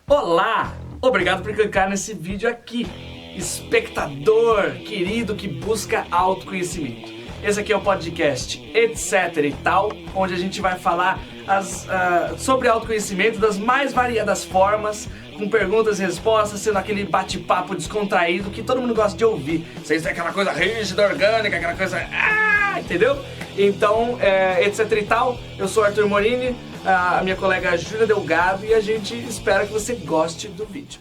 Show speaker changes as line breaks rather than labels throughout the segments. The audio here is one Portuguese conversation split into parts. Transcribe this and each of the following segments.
Olá! Obrigado por clicar nesse vídeo aqui, espectador querido que busca autoconhecimento. Esse aqui é o podcast Etc e Tal, onde a gente vai falar sobre autoconhecimento das mais variadas formas, com perguntas e respostas, sendo aquele bate-papo descontraído que todo mundo gosta de ouvir. Sem ser aquela coisa rígida, orgânica, aquela coisa... entendeu? Então, Etc e Tal, eu sou Arthur Morini, a minha colega Júlia Delgado, e a gente espera que você goste do vídeo.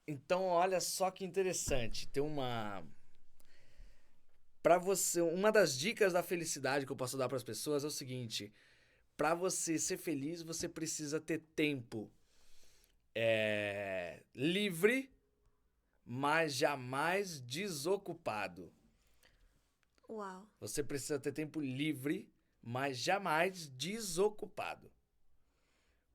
Então, olha só que interessante, tem para você, uma das dicas da felicidade que eu posso dar para as pessoas é o seguinte: para você ser feliz, você precisa ter tempo livre, mas jamais desocupado.
Uau.
Você precisa ter tempo livre, mas jamais desocupado.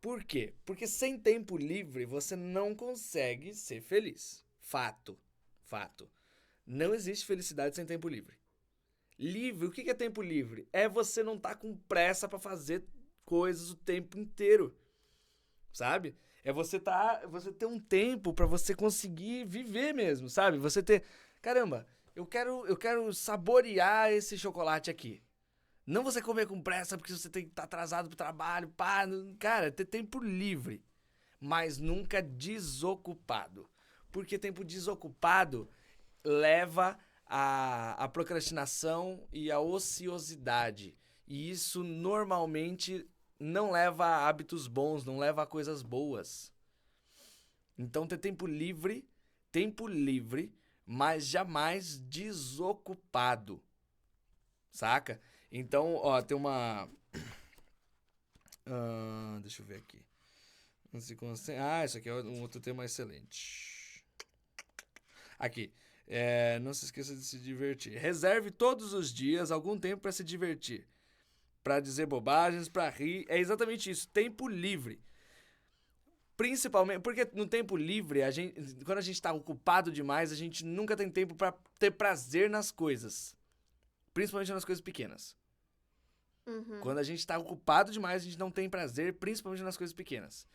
Por quê? Porque sem tempo livre você não consegue ser feliz. Fato. Não existe felicidade sem tempo livre. Livre, o que é tempo livre? É você não estar com pressa pra fazer coisas o tempo inteiro, sabe? É você ter um tempo pra você conseguir viver mesmo, sabe? Você ter, caramba, eu quero saborear esse chocolate aqui. Não você comer com pressa porque você tem que estar atrasado pro trabalho, cara, ter tempo livre, mas nunca desocupado. Porque tempo desocupado leva a procrastinação e a ociosidade. E isso normalmente não leva a hábitos bons, não leva a coisas boas. Então ter tempo livre, mas jamais desocupado. Saca? Então, ó, tem uma... deixa eu ver aqui. Isso aqui é um outro tema excelente. Aqui. Não se esqueça de se divertir. Reserve todos os dias algum tempo para se divertir. Para dizer bobagens, para rir. É exatamente isso. Tempo livre. Principalmente porque no tempo livre, quando a gente tá ocupado demais, a gente nunca tem tempo para ter prazer nas coisas. Principalmente nas coisas pequenas.
Uhum.
Quando a gente tá ocupado demais, a gente não tem prazer, principalmente nas coisas pequenas.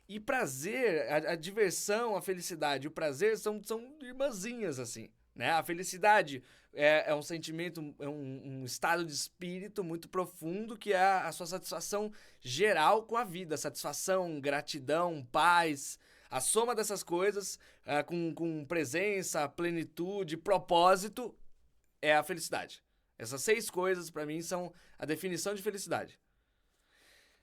E prazer, a diversão, a felicidade e o prazer são irmãzinhas, assim, né? A felicidade é um sentimento, é um estado de espírito muito profundo, que é a sua satisfação geral com a vida. Satisfação, gratidão, paz. A soma dessas coisas, com presença, plenitude, propósito, é a felicidade. Essas 6 coisas, pra mim, são a definição de felicidade.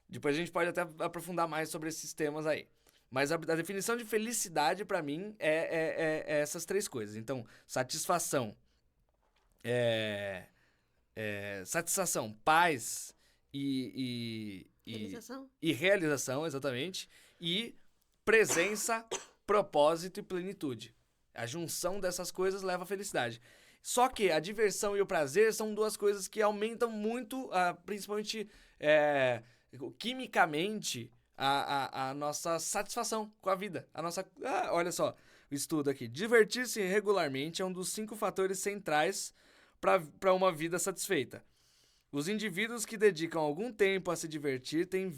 Depois a gente pode até aprofundar mais sobre esses temas aí. Mas a definição de felicidade, pra mim, é essas 3 coisas. Então, satisfação, satisfação, paz
Realização?
e realização, exatamente. E presença, propósito e plenitude. A junção dessas coisas leva à felicidade. Só que a diversão e o prazer são 2 coisas que aumentam muito, principalmente quimicamente, a nossa satisfação com a vida. Olha só, o estudo aqui. Divertir-se regularmente é um dos 5 fatores centrais para uma vida satisfeita. Os indivíduos que dedicam algum tempo a se divertir têm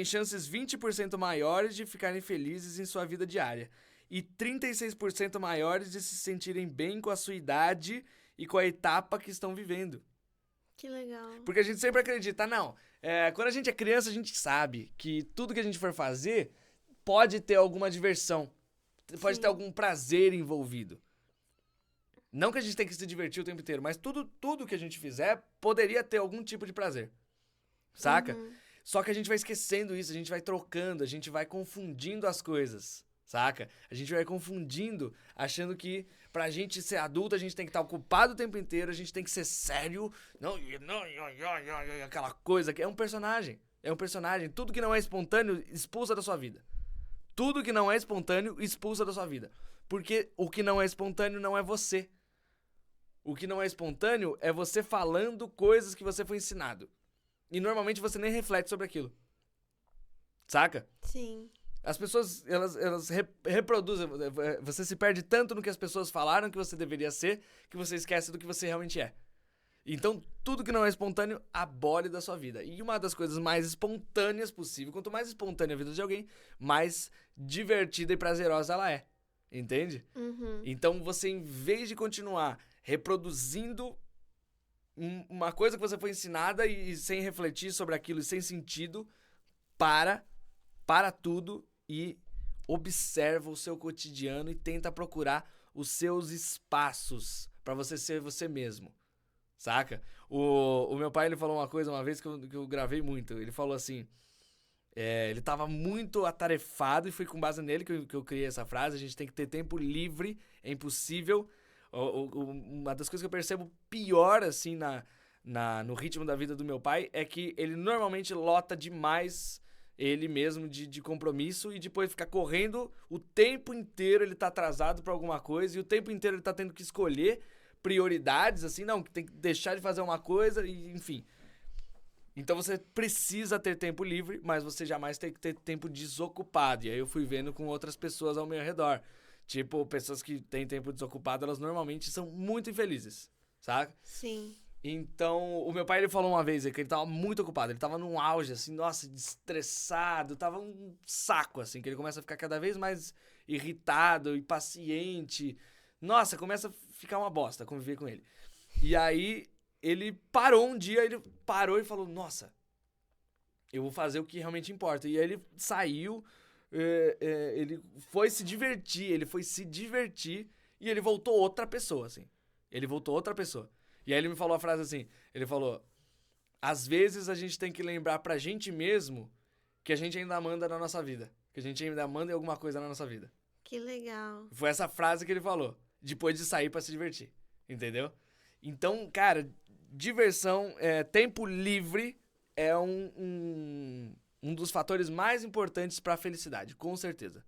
chances 20% maiores de ficarem felizes em sua vida diária. E 36% maiores de se sentirem bem com a sua idade e com a etapa que estão vivendo.
Que legal.
Porque a gente sempre acredita, quando a gente é criança, a gente sabe que tudo que a gente for fazer pode ter alguma diversão, pode ter algum prazer envolvido. Não que a gente tenha que se divertir o tempo inteiro, mas tudo que a gente fizer poderia ter algum tipo de prazer. Saca?
Uhum.
Só que a gente vai esquecendo isso, a gente vai trocando, a gente vai confundindo as coisas. Saca? A gente vai confundindo, achando que pra gente ser adulto, a gente tem que estar ocupado o tempo inteiro, a gente tem que ser sério. Não, aquela coisa que é um personagem. É um personagem. Tudo que não é espontâneo, expulsa da sua vida. Tudo que não é espontâneo, expulsa da sua vida. Porque o que não é espontâneo não é você. O que não é espontâneo é você falando coisas que você foi ensinado. E normalmente você nem reflete sobre aquilo. Saca?
Sim.
As pessoas, elas reproduzem. Você se perde tanto no que as pessoas falaram que você deveria ser, que você esquece do que você realmente é. Então, tudo que não é espontâneo, abole da sua vida. E uma das coisas mais espontâneas possível, quanto mais espontânea a vida de alguém, mais divertida e prazerosa ela é. Entende?
Uhum.
Então, você, em vez de continuar reproduzindo uma coisa que você foi ensinada e sem refletir sobre aquilo e sem sentido, para tudo e observa o seu cotidiano e tenta procurar os seus espaços pra você ser você mesmo, saca? O meu pai, ele falou uma coisa uma vez que eu gravei muito. Ele falou assim, ele tava muito atarefado e foi com base nele que eu criei essa frase: a gente tem que ter tempo livre, é impossível. Uma das coisas que eu percebo pior, assim, no ritmo da vida do meu pai é que ele normalmente lota demais ele mesmo de compromisso e depois ficar correndo o tempo inteiro. Ele tá atrasado pra alguma coisa e o tempo inteiro ele tá tendo que escolher prioridades, assim, não, tem que deixar de fazer uma coisa e, enfim. Então você precisa ter tempo livre, mas você jamais tem que ter tempo desocupado. E aí eu fui vendo com outras pessoas ao meu redor. Tipo, pessoas que têm tempo desocupado, elas normalmente são muito infelizes, sabe?
Sim.
Então, o meu pai, ele falou uma vez que ele tava muito ocupado, ele tava num auge, assim, nossa, estressado, tava um saco, assim, que ele começa a ficar cada vez mais irritado, impaciente. Nossa, começa a ficar uma bosta conviver com ele. E aí, ele parou um dia, ele parou e falou, nossa, eu vou fazer o que realmente importa. E aí ele saiu, ele foi se divertir e ele voltou outra pessoa, assim. Ele voltou outra pessoa. E aí ele me falou a frase assim, ele falou, às vezes a gente tem que lembrar pra gente mesmo que a gente ainda manda na nossa vida. Que a gente ainda manda em alguma coisa na nossa vida.
Que legal.
Foi essa frase que ele falou, depois de sair pra se divertir, entendeu? Então, cara, diversão, tempo livre é um dos fatores mais importantes pra felicidade, com certeza.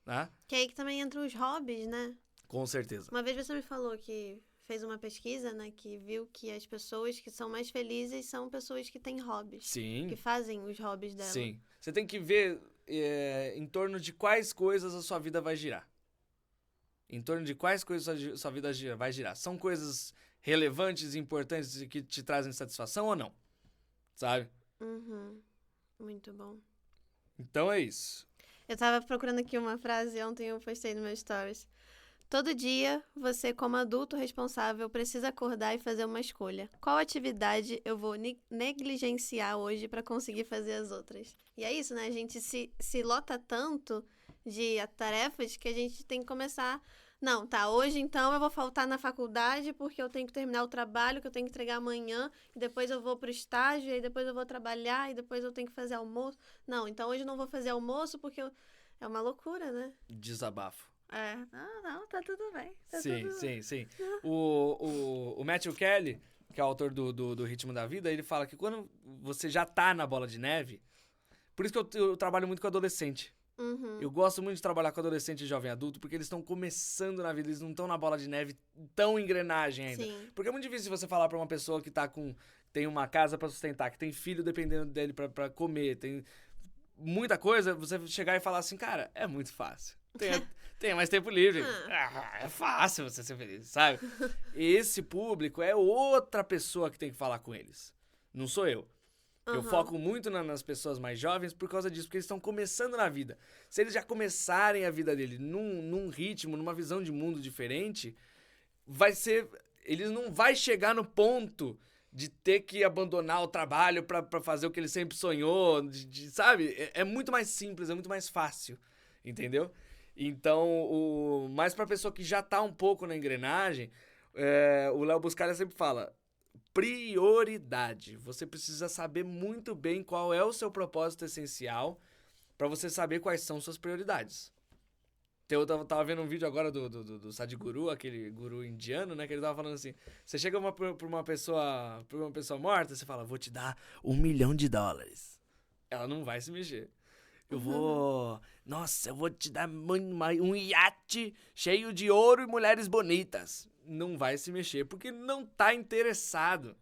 Né?
Que aí que também entram os hobbies, né?
Com certeza.
Uma vez você me falou que fez uma pesquisa, né, que viu que as pessoas que são mais felizes são pessoas que têm hobbies.
Sim.
Que fazem os hobbies dela.
Sim. Você tem que ver em torno de quais coisas a sua vida vai girar. Em torno de quais coisas a sua vida vai girar. São coisas relevantes e importantes e que te trazem satisfação ou não? Sabe?
Uhum. Muito bom.
Então é isso.
Eu tava procurando aqui uma frase, ontem eu postei no meu stories. Todo dia, você como adulto responsável precisa acordar e fazer uma escolha. Qual atividade eu vou negligenciar hoje para conseguir fazer as outras? E é isso, né? A gente se lota tanto de tarefas que a gente tem que começar... Não, tá, hoje então eu vou faltar na faculdade porque eu tenho que terminar o trabalho que eu tenho que entregar amanhã, e depois eu vou pro estágio, e depois eu vou trabalhar, e depois eu tenho que fazer almoço. Não, então hoje eu não vou fazer almoço porque é uma loucura, né?
Desabafo.
Não, tá tudo bem. Tá
sim,
tudo
sim,
bem.
sim. O Matthew Kelly, que é o autor do Ritmo da Vida, ele fala que quando você já tá na bola de neve... Por isso que eu trabalho muito com adolescente.
Uhum.
Eu gosto muito de trabalhar com adolescente e jovem adulto, porque eles estão começando na vida, eles não estão na bola de neve tão engrenagem ainda.
Sim.
Porque é muito difícil você falar pra uma pessoa que tem uma casa pra sustentar, que tem filho dependendo dele pra comer, tem muita coisa, você chegar e falar assim, cara, é muito fácil. Tenha mais tempo livre. É fácil você ser feliz, sabe? Esse público é outra pessoa que tem que falar com eles. Não sou eu. Eu foco muito nas pessoas mais jovens por causa disso, porque eles estão começando na vida. Se eles já começarem a vida dele num ritmo, numa visão de mundo diferente, eles não vai chegar no ponto de ter que abandonar o trabalho pra fazer o que ele sempre sonhou, sabe? É muito mais simples, é muito mais fácil, entendeu? Então, mas pra pessoa que já tá um pouco na engrenagem, o Léo Buscaglia sempre fala... Prioridade. Você precisa saber muito bem qual é o seu propósito essencial para você saber quais são suas prioridades. Eu tava vendo um vídeo agora do Sadhguru, aquele guru indiano, né? Que ele tava falando assim, você chega pra uma pessoa morta, você fala, vou te dar $1 milhão. Ela não vai se mexer. Eu vou te dar um iate cheio de ouro e mulheres bonitas. Não vai se mexer, porque não tá interessado.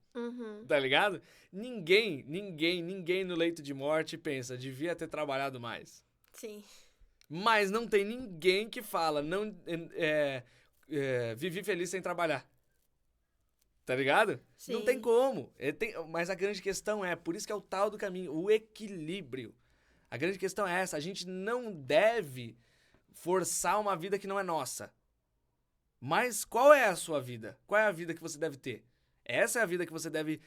Tá ligado? Ninguém no leito de morte pensa, devia ter trabalhado mais.
Sim.
Mas não tem ninguém que fala, não vivi feliz sem trabalhar. Tá ligado? Não tem
Sim.
como. Mas a grande questão por isso que é o tal do caminho, o equilíbrio. A grande questão é essa, a gente não deve forçar uma vida que não é nossa. Mas qual é a sua vida? Qual é a vida que você deve ter? Essa é a vida que você deve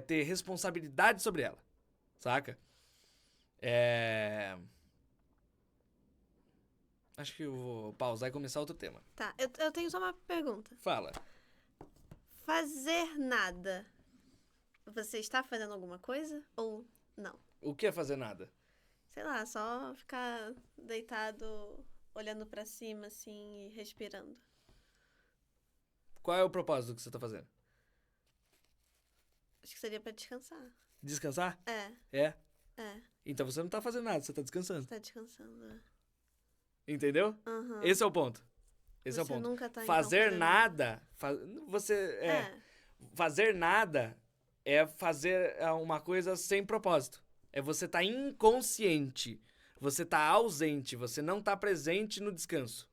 ter responsabilidade sobre ela. Saca? Acho que eu vou pausar e começar outro tema.
Tá, eu tenho só uma pergunta.
Fala.
Fazer nada. Você está fazendo alguma coisa ou não?
O que é fazer nada?
Sei lá, só ficar deitado, olhando pra cima, assim, e respirando.
Qual é o propósito que você tá fazendo?
Acho que seria pra descansar.
Descansar?
É.
Então você não tá fazendo nada, você tá descansando.
Você tá descansando,
Entendeu?
Aham.
Esse é o ponto. Esse é o
Você
ponto.
nunca tá, então,
Fazer
fazendo
nada. Fazer nada é fazer uma coisa sem propósito. É você tá inconsciente. Você tá ausente. Você não tá presente no descanso.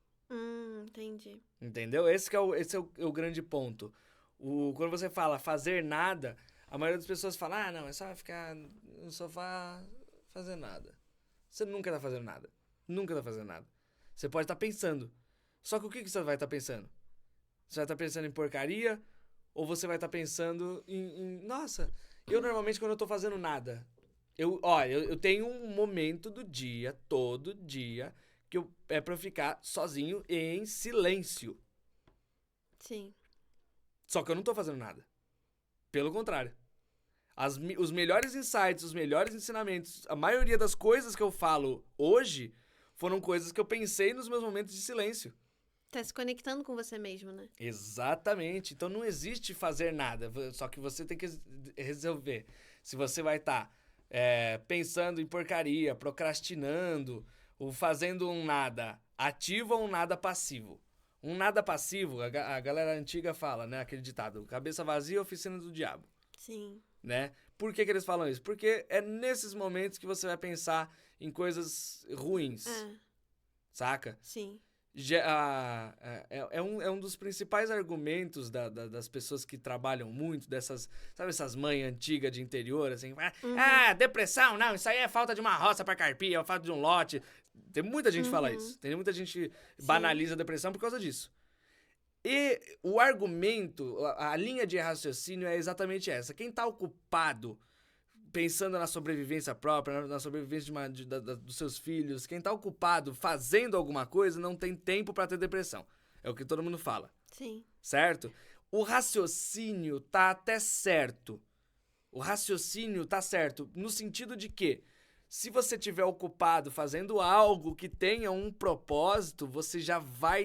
Entendi.
Entendeu? Esse é o grande ponto. Quando você fala fazer nada, a maioria das pessoas fala, não, é só ficar no sofá fazendo nada. Você nunca tá fazendo nada. Nunca tá fazendo nada. Você pode estar pensando. Só que o que você vai estar pensando? Você vai estar pensando em porcaria? Ou você vai estar pensando nossa, eu normalmente quando eu tô fazendo nada, eu tenho um momento do dia, todo dia, que é pra eu ficar sozinho e em silêncio.
Sim.
Só que eu não tô fazendo nada. Pelo contrário. Os melhores insights, os melhores ensinamentos, a maioria das coisas que eu falo hoje foram coisas que eu pensei nos meus momentos de silêncio.
Tá se conectando com você mesmo, né?
Exatamente. Então não existe fazer nada. Só que você tem que resolver. Se você vai estar pensando em porcaria, procrastinando, ou fazendo um nada ativo ou um nada passivo. Um nada passivo, a galera antiga fala, né? Aquele ditado, cabeça vazia, oficina do diabo.
Sim.
Né? Por que eles falam isso? Porque é nesses momentos que você vai pensar em coisas ruins. Saca?
Sim.
É um dos principais argumentos das pessoas que trabalham muito, sabe essas mães antigas de interior, assim, depressão, não, isso aí é falta de uma roça pra carpir, é falta de um lote. Tem muita gente que fala isso, tem muita gente que banaliza a depressão por causa disso. E o argumento, a linha de raciocínio é exatamente essa. Quem tá ocupado pensando na sobrevivência própria, na sobrevivência dos seus filhos, quem tá ocupado fazendo alguma coisa não tem tempo pra ter depressão. É o que todo mundo fala.
Sim.
Certo? O raciocínio tá até certo. O raciocínio tá certo no sentido de que se você estiver ocupado fazendo algo que tenha um propósito,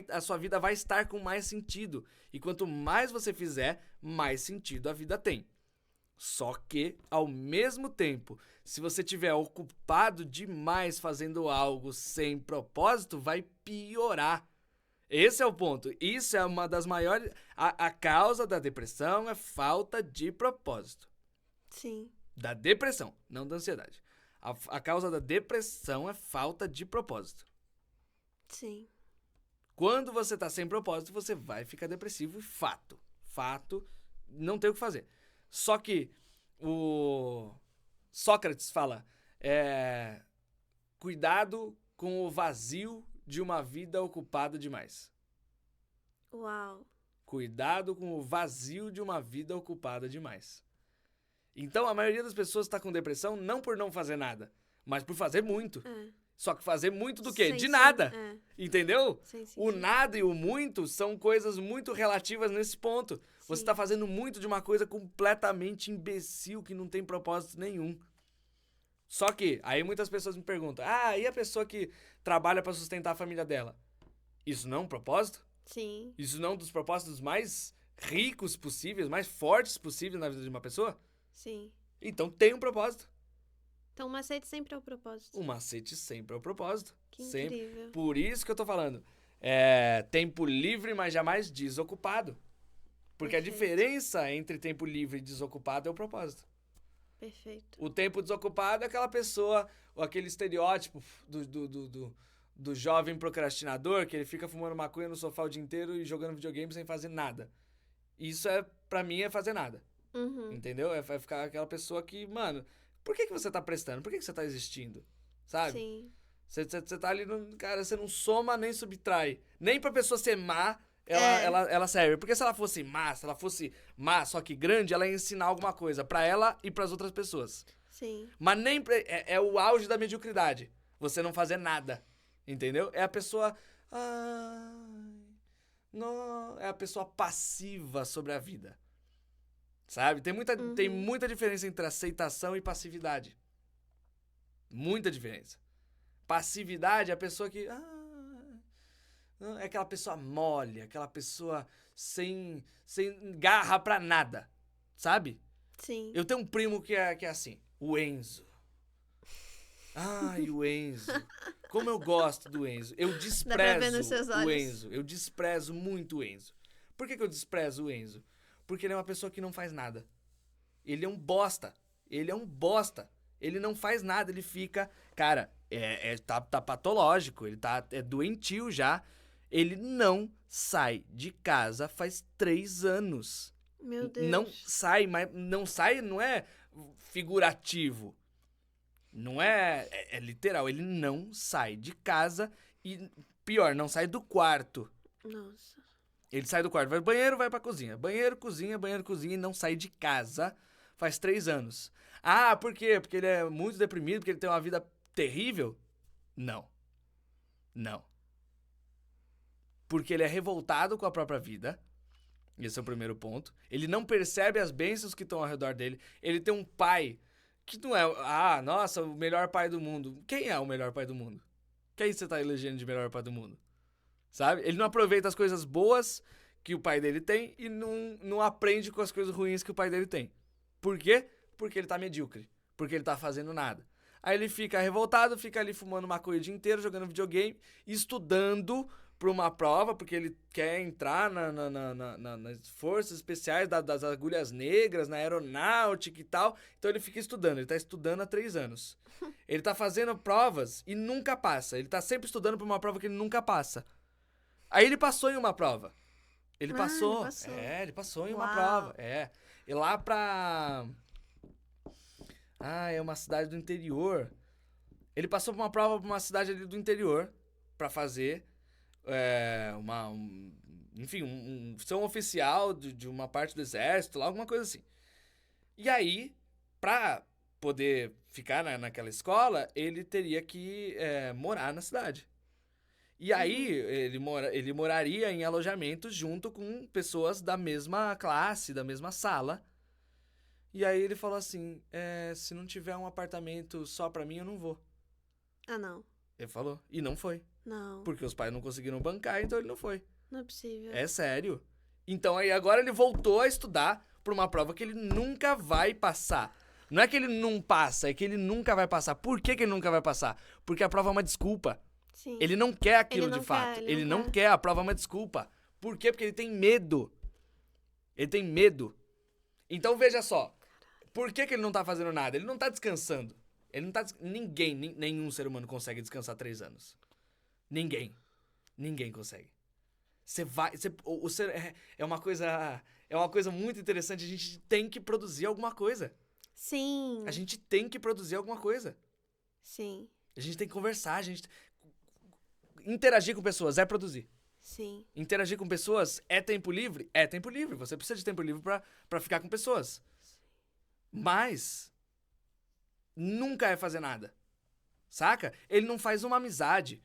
a sua vida vai estar com mais sentido. E quanto mais você fizer, mais sentido a vida tem. Só que, ao mesmo tempo, se você estiver ocupado demais fazendo algo sem propósito, vai piorar. Esse é o ponto. Isso é uma das maiores... A causa da depressão é falta de propósito.
Sim.
Da depressão, não da ansiedade. A causa da depressão é falta de propósito.
Sim.
Quando você tá sem propósito, você vai ficar depressivo e fato. Fato, não tem o que fazer. Só que o Sócrates fala, cuidado com o vazio de uma vida ocupada demais.
Uau.
Cuidado com o vazio de uma vida ocupada demais. Então a maioria das pessoas tá com depressão não por não fazer nada, mas por fazer muito. Só que fazer muito do quê? De nada. Entendeu? O nada e o muito são coisas muito relativas nesse ponto. Você tá fazendo muito de uma coisa completamente imbecil que não tem propósito nenhum. Só que, aí muitas pessoas me perguntam, e a pessoa que trabalha pra sustentar a família dela? Isso não é um propósito?
Sim.
Isso não é um dos propósitos mais ricos possíveis, mais fortes possíveis na vida de uma pessoa?
Sim.
Então tem um propósito.
Então o macete sempre é o propósito.
O macete sempre é o propósito.
Que
sempre.
incrível.
Por isso que eu tô falando. Tempo livre, mas jamais desocupado. Porque
Perfeito.
a diferença entre tempo livre e desocupado é o propósito.
Perfeito.
O tempo desocupado é aquela pessoa, ou aquele estereótipo do jovem procrastinador, que ele fica fumando maconha no sofá o dia inteiro e jogando videogame sem fazer nada. Isso pra mim, é fazer nada.
Uhum.
Entendeu? Vai ficar aquela pessoa que, mano, por que você tá prestando? Por que você tá existindo? Sabe?
Sim.
Você tá ali, cara, você não soma nem subtrai. Nem pra pessoa ser má,
É.
ela serve. Porque se ela fosse má, só que grande, ela ia ensinar alguma coisa pra ela e pras outras pessoas.
Sim.
Mas nem é o auge da mediocridade. Você não fazer nada. Entendeu? É a pessoa. Não, é a pessoa passiva sobre a vida. Sabe? Tem muita diferença entre aceitação e passividade. Muita diferença. Passividade é a pessoa que. É aquela pessoa mole, aquela pessoa sem garra pra nada. Sabe?
Sim.
Eu tenho um primo que é assim, o Enzo. Ai, o Enzo. Como eu gosto do Enzo. Eu
Dá pra ver nos
desprezo
seus
o
olhos.
Enzo. Eu desprezo muito o Enzo. Por que eu desprezo o Enzo? Porque ele é uma pessoa que não faz nada. Ele é um bosta. Ele é um bosta. Ele não faz nada, ele fica... Cara, tá patológico, ele é doentio já. Ele não sai de casa faz 3 anos.
Meu Deus.
Não sai, mas não sai, não é figurativo. Não é literal. Ele não sai de casa e, pior, não sai do quarto.
Nossa.
Ele sai do quarto, vai pro banheiro, vai pra cozinha. Banheiro, cozinha e não sai de casa faz 3 anos. Ah, por quê? Porque ele é muito deprimido, porque ele tem uma vida terrível? Não. Não. Porque ele é revoltado com a própria vida. Esse é o primeiro ponto. Ele não percebe as bênçãos que estão ao redor dele. Ele tem um pai que não é... nossa, o melhor pai do mundo. Quem é o melhor pai do mundo? Quem você tá elegendo de melhor pai do mundo? Sabe? Ele não aproveita as coisas boas que o pai dele tem e não aprende com as coisas ruins que o pai dele tem. Por quê? Porque ele tá medíocre. Porque ele tá fazendo nada. Aí ele fica revoltado, fica ali fumando maconha o dia inteiro, jogando videogame, estudando pra uma prova, porque ele quer entrar nas forças especiais das agulhas negras, na aeronáutica e tal. Então ele fica estudando, ele tá estudando há 3 anos. Ele tá fazendo provas e nunca passa. Ele tá sempre estudando pra uma prova que ele nunca passa. Aí ele passou em uma prova. Ele passou. Ele passou em uma prova. E lá pra... é uma cidade do interior. Ele passou por uma prova pra uma cidade ali do interior pra fazer ser um oficial de uma parte do exército, lá, alguma coisa assim. E aí, pra poder ficar naquela escola, ele teria que morar na cidade. E aí, ele moraria em alojamento junto com pessoas da mesma classe, da mesma sala. E aí ele falou assim, se não tiver um apartamento só pra mim, eu não vou.
Ah, não.
Ele falou. E não foi.
Não.
Porque os pais não conseguiram bancar, então ele não foi.
Não é possível.
É sério. Então aí agora ele voltou a estudar pra uma prova que ele nunca vai passar. Não é que ele não passa, é que ele nunca vai passar. Por que ele nunca vai passar? Porque a prova é uma desculpa.
Sim.
Ele não quer aquilo
Ele não
de fato.
quer,
Ele não quer, a prova é uma desculpa. Por quê? Porque ele tem medo. Ele tem medo. Então veja só. Por que ele não tá fazendo nada? Ele não tá descansando. Ele não tá... Nenhum ser humano consegue descansar 3 anos. Ninguém consegue. É uma coisa muito interessante. A gente tem que produzir alguma coisa.
Sim.
A gente tem que produzir alguma coisa.
Sim.
A gente tem que conversar. Interagir com pessoas é produzir.
Sim.
Interagir com pessoas é tempo livre? É tempo livre. Você precisa de tempo livre pra ficar com pessoas. Mas nunca é fazer nada. Saca? Ele não faz uma amizade.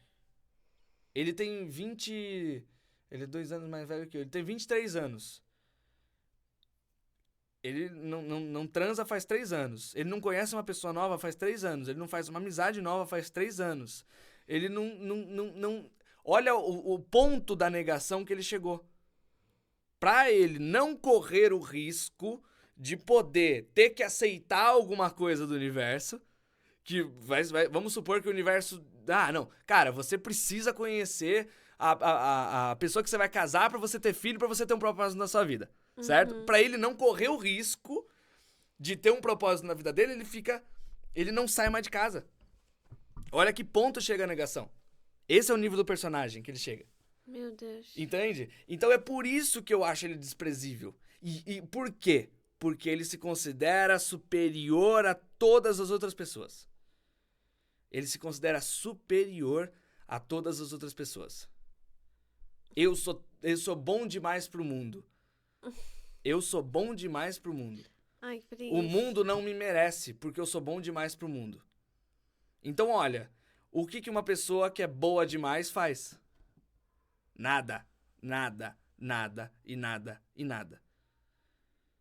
Ele tem 20... Ele é 2 anos mais velho que eu. Ele tem 23 anos. Ele não transa faz 3 anos. Ele não conhece uma pessoa nova faz 3 anos. Ele não faz uma amizade nova faz 3 anos. Ele não... Olha o ponto da negação que ele chegou. Pra ele não correr o risco de poder ter que aceitar alguma coisa do universo, que vamos supor que o universo... não. Cara, você precisa conhecer a pessoa que você vai casar pra você ter filho, pra você ter um propósito na sua vida, certo? Pra ele não correr o risco de ter um propósito na vida dele, ele não sai mais de casa. Olha que ponto chega a negação. Esse é o nível do personagem que ele chega.
Meu Deus.
Entende? Então é por isso que eu acho ele desprezível. E por quê? Porque ele se considera superior a todas as outras pessoas. Ele se considera superior a todas as outras pessoas. Eu sou bom demais pro mundo. Eu sou bom demais pro mundo.
Ai, que
O
preguiça.
mundo não me merece, porque eu sou bom demais pro mundo. Então, olha, o que uma pessoa que é boa demais faz? Nada, nada, nada e nada e nada.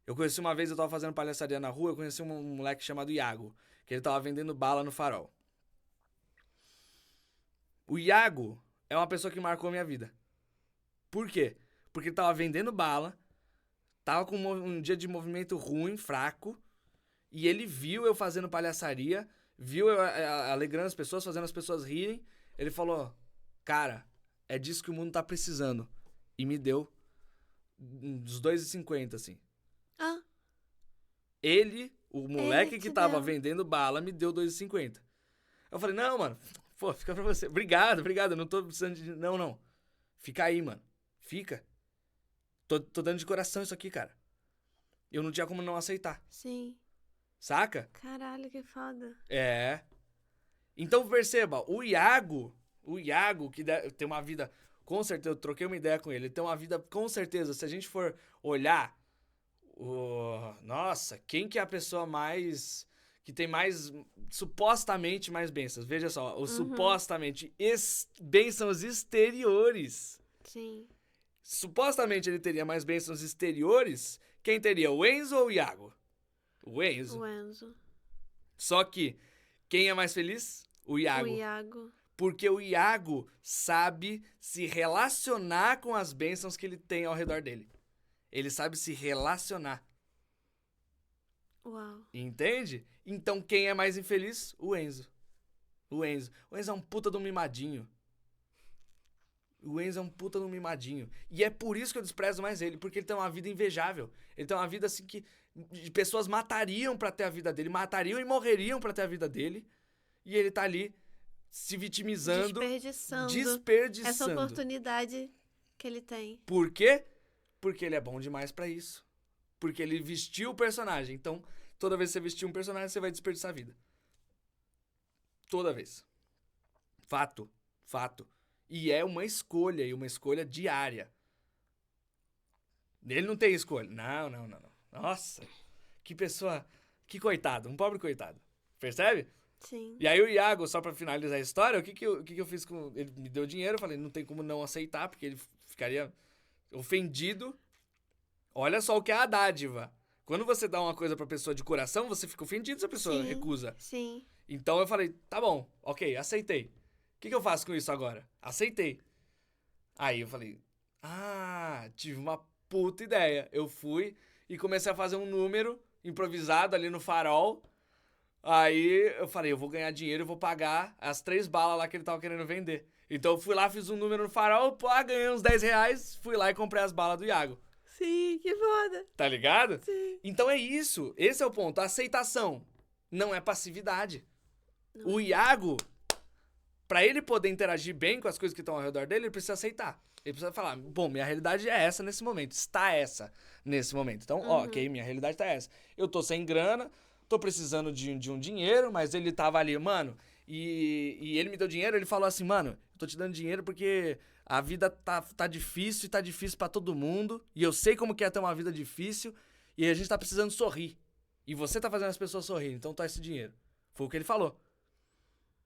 Eu conheci uma vez, eu tava fazendo palhaçaria na rua, eu conheci um moleque chamado Iago, que ele tava vendendo bala no Farol. O Iago é uma pessoa que marcou a minha vida. Por quê? Porque ele tava vendendo bala, tava com um dia de movimento ruim, fraco, e ele viu eu fazendo palhaçaria, viu eu alegrando as pessoas, fazendo as pessoas rirem. Ele falou, cara, é disso que o mundo tá precisando. E me deu uns R$2,50, assim.
Ah,
Ele, o moleque
Ele
que
te
tava
deu.
vendendo bala, me deu R$2,50. Eu falei, não, mano, pô, fica pra você. Obrigado, eu não tô precisando de... Não. Fica aí, mano. Fica. Tô dando de coração isso aqui, cara. Eu não tinha como não aceitar.
sim.
Saca?
Caralho, que foda.
É. Então perceba, o Iago que tem uma vida, com certeza, eu troquei uma ideia com ele, tem uma vida, com certeza, se a gente for olhar, nossa, quem que é a pessoa mais, que tem mais, supostamente mais bênçãos? Veja só, supostamente, bênçãos exteriores.
Sim.
Supostamente ele teria mais bênçãos exteriores, quem teria, o Enzo ou o Iago? O Enzo.
O Enzo.
Só que, quem é mais feliz? O Iago.
O Iago.
Porque o Iago sabe se relacionar com as bênçãos que ele tem ao redor dele. Ele sabe se relacionar.
Uau.
Entende? Então quem é mais infeliz? O Enzo. O Enzo é um puta de um mimadinho. O Enzo é um puta de um mimadinho. E é por isso que eu desprezo mais ele. Porque ele tem uma vida invejável. Ele tem uma vida assim que pessoas matariam pra ter a vida dele. Matariam e morreriam pra ter a vida dele. E ele tá ali se vitimizando. Desperdiçando.
Essa oportunidade que ele tem.
Por quê? Porque ele é bom demais pra isso. Porque ele vestiu o personagem. Então, toda vez que você vestir um personagem, você vai desperdiçar a vida. Toda vez. Fato. E é uma escolha, e uma escolha diária. Ele não tem escolha. Não. Nossa, que pessoa, que coitado, um pobre coitado. Percebe?
Sim.
E aí o Iago, só pra finalizar a história, o que eu fiz com... Ele me deu dinheiro, eu falei, não tem como não aceitar, porque ele ficaria ofendido. Olha só o que é a dádiva. Quando você dá uma coisa pra pessoa de coração, você fica ofendido se a pessoa recusa.
Sim.
Então eu falei, tá bom, ok, aceitei. O que eu faço com isso agora? Aceitei. Aí eu falei, tive uma puta ideia. Eu fui e comecei a fazer um número improvisado ali no Farol. Aí eu falei, eu vou ganhar dinheiro, eu vou pagar as 3 balas lá que ele tava querendo vender. Então eu fui lá, fiz um número no Farol, ganhei uns R$10, fui lá e comprei as balas do Iago.
Sim, que foda.
Tá ligado?
Sim.
Então é isso, esse é o ponto. A aceitação não é passividade.
Não.
O Iago, pra ele poder interagir bem com as coisas que estão ao redor dele, ele precisa aceitar. Ele precisa falar, bom, minha realidade é essa nesse momento, está essa nesse momento. Então, ok, minha realidade tá essa. Eu tô sem grana, tô precisando de um dinheiro, mas ele tava ali, mano, e ele me deu dinheiro, ele falou assim, mano, eu tô te dando dinheiro porque a vida tá difícil e tá difícil pra todo mundo, e eu sei como que é ter uma vida difícil, e a gente tá precisando sorrir. E você tá fazendo as pessoas sorrirem, então toma esse dinheiro. Foi o que ele falou.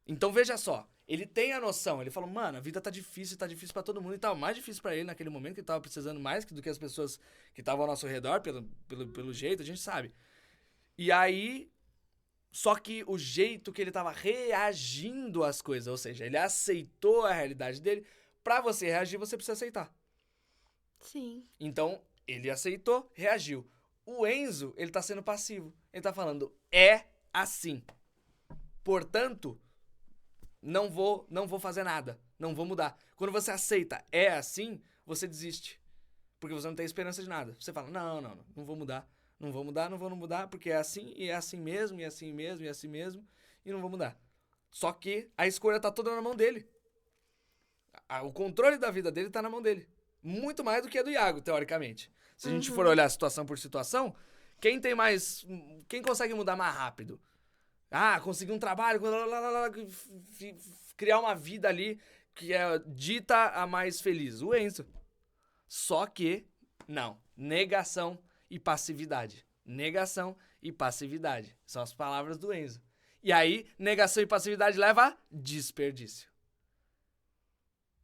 Então veja só, ele tem a noção, ele falou, mano, a vida tá difícil pra todo mundo, e tava mais difícil pra ele naquele momento, que ele tava precisando mais do que as pessoas que estavam ao nosso redor, pelo jeito, a gente sabe. E aí, só que o jeito que ele tava reagindo às coisas, ou seja, ele aceitou a realidade dele, pra você reagir, você precisa aceitar.
Sim.
Então, ele aceitou, reagiu. O Enzo, ele tá sendo passivo, ele tá falando, é assim. Portanto, não vou fazer nada, não vou mudar. Quando você aceita, é assim, você desiste. Porque você não tem esperança de nada. Você fala, não vou mudar. Não vou mudar, porque é assim, e é assim mesmo, e é assim mesmo, e é assim mesmo, e não vou mudar. Só que a escolha tá toda na mão dele. O controle da vida dele tá na mão dele. Muito mais do que a do Iago, teoricamente. Se a gente for olhar situação por situação, quem consegue mudar mais rápido? Conseguir um trabalho, criar uma vida ali que é dita a mais feliz. O Enzo. Só que, não. Negação e passividade. Negação e passividade. São as palavras do Enzo. E aí, negação e passividade leva a desperdício.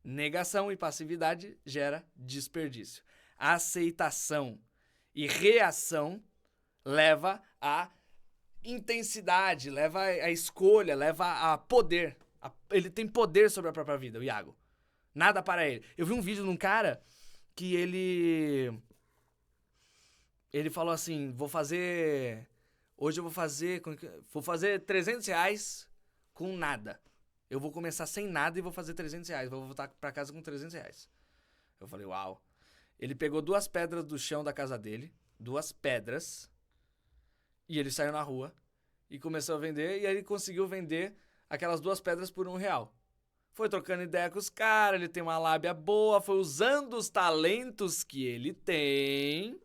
Negação e passividade gera desperdício. Aceitação e reação leva a intensidade, leva a escolha, leva a poder. Ele tem poder sobre a própria vida, o Iago. Nada para ele. Eu vi um vídeo de um cara que ele falou assim, hoje eu vou fazer 300 reais com nada. Eu vou começar sem nada e vou fazer 300 reais. Vou voltar pra casa com 300 reais. Eu falei, uau. Ele pegou 2 pedras do chão da casa dele. 2 pedras. E ele saiu na rua. E começou a vender. E aí ele conseguiu vender aquelas 2 pedras por R$1. Foi trocando ideia com os caras. Ele tem uma lábia boa. Foi usando os talentos que ele tem.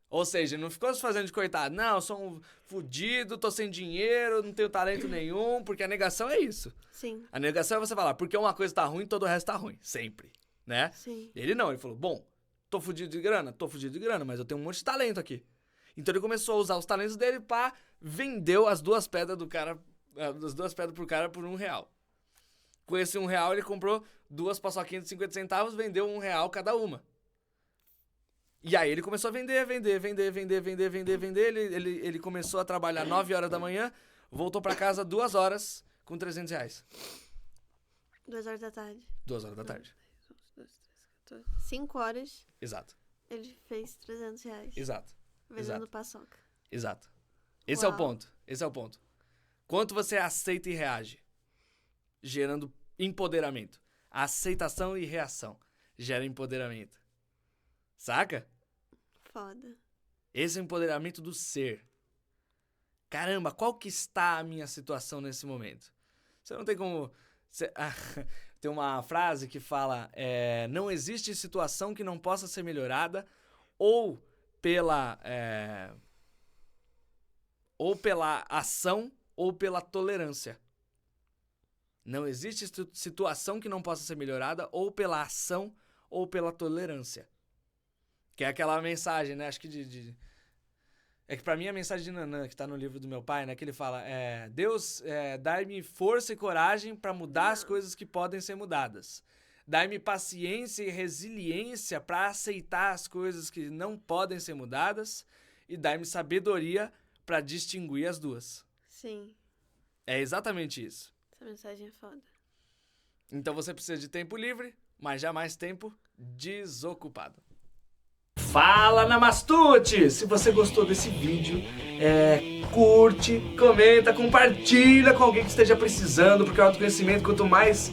Ou seja, não ficou se fazendo de coitado. Não, eu sou um fudido, tô sem dinheiro, não tenho talento nenhum, porque a negação é isso.
Sim.
A negação é você falar, porque uma coisa tá ruim, todo o resto tá ruim. Sempre. Né?
Sim.
Ele não, ele falou, bom, tô fudido de grana, mas eu tenho um monte de talento aqui. Então ele começou a usar os talentos dele pra vendeu as 2 pedras do cara, as 2 pedras pro cara por R$1. Com esse R$1 ele comprou 2 paçoquinhas de 50 centavos, vendeu R$1 cada uma. E aí ele começou a vender. Ele começou a trabalhar 9 horas da manhã, voltou pra casa 2 horas com 300 reais.
2 horas da tarde.
2 horas da tarde.
5 horas.
Exato.
Ele fez 300 reais.
Exato.
Vendendo paçoca.
Exato. Esse é o ponto. Quanto você aceita e reage, gerando empoderamento. A aceitação e reação gera empoderamento. Saca?
Foda.
Esse é o empoderamento do ser. Caramba, qual que está a minha situação nesse momento? Você não tem como... Tem uma frase que fala, não existe situação que não possa ser melhorada ou pela ação ou pela tolerância. Não existe situação que não possa ser melhorada ou pela ação ou pela tolerância. Que é aquela mensagem, né? Acho que é que pra mim a mensagem de Nanã, que tá no livro do meu pai, né? Que ele fala, Deus, dai-me força e coragem pra mudar as coisas que podem ser mudadas. Dai-me paciência e resiliência pra aceitar as coisas que não podem ser mudadas. E dai-me sabedoria pra distinguir as duas.
Sim.
É exatamente isso.
Essa mensagem é foda.
Então você precisa de tempo livre, mas jamais tempo desocupado. Fala, Namastute! Se você gostou desse vídeo, curte, comenta, compartilha com alguém que esteja precisando, porque o autoconhecimento, quanto mais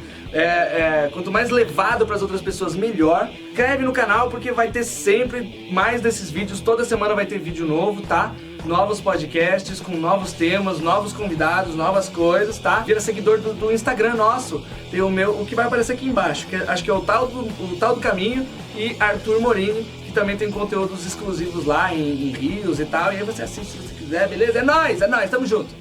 levado para as outras pessoas, melhor. Inscreve no canal, porque vai ter sempre mais desses vídeos. Toda semana vai ter vídeo novo, tá? Novos podcasts com novos temas, novos convidados, novas coisas, tá? Vira seguidor do Instagram nosso. Tem o que vai aparecer aqui embaixo, que acho que é o tal do Caminho, e Arthur Morini, que também tem conteúdos exclusivos lá em Reels e tal. E aí você assiste se você quiser, beleza? É nóis, tamo junto!